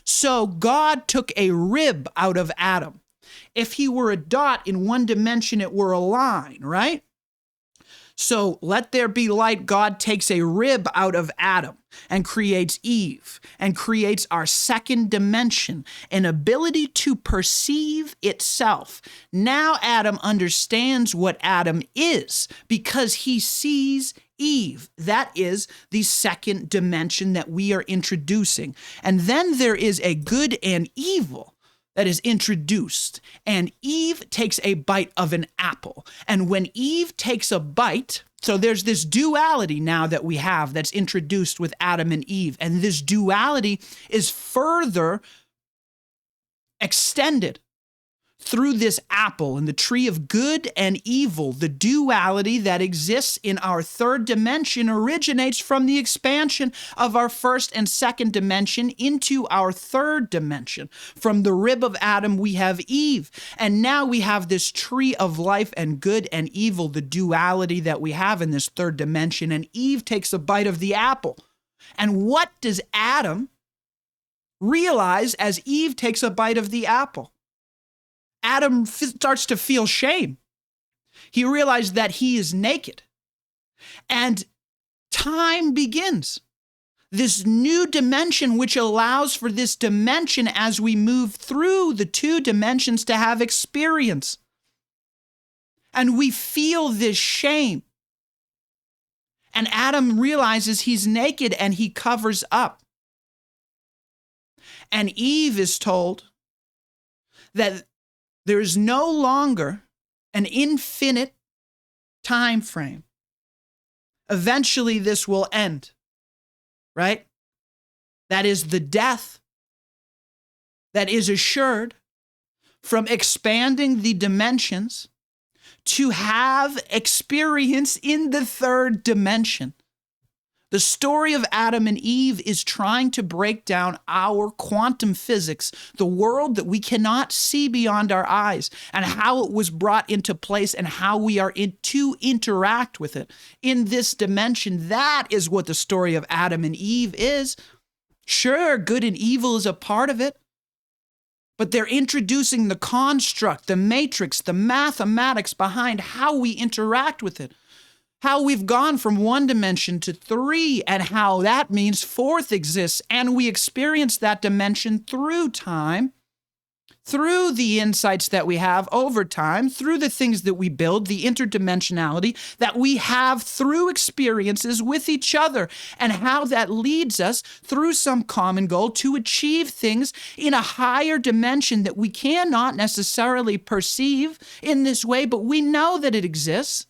So God took a rib out of Adam. If he were a dot in one dimension, it were a line, right? So let there be light. God takes a rib out of Adam and creates Eve and creates our second dimension, an ability to perceive itself. Now Adam understands what Adam is because he sees Eve. That is the second dimension that we are introducing. And then there is a good and evil that is introduced, and Eve takes a bite of an apple. And when Eve takes a bite, so there's this duality now that we have that's introduced with Adam and Eve, and this duality is further extended through this apple and the tree of good and evil. The duality that exists in our third dimension originates from the expansion of our first and second dimension into our third dimension. From the rib of Adam, we have Eve. And now we have this tree of life and good and evil, the duality that we have in this third dimension. And Eve takes a bite of the apple. And what does Adam realize as Eve takes a bite of the apple? Adam starts to feel shame. He realized that he is naked. And time begins. This new dimension, which allows for this dimension as we move through the two dimensions to have experience. And we feel this shame. And Adam realizes he's naked and he covers up. And Eve is told that there is no longer an infinite time frame. Eventually, this will end, right? That is the death that is assured from expanding the dimensions to have experience in the third dimension. The story of Adam and Eve is trying to break down our quantum physics, the world that we cannot see beyond our eyes, and how it was brought into place and how we are to interact with it in this dimension. That is what the story of Adam and Eve is. Sure, good and evil is a part of it, but they're introducing the construct, the matrix, the mathematics behind how we interact with it. How we've gone from one dimension to three, and how that means fourth exists, and we experience that dimension through time, through the insights that we have over time, through the things that we build, the interdimensionality that we have through experiences with each other, and how that leads us through some common goal to achieve things in a higher dimension that we cannot necessarily perceive in this way, but we know that it exists.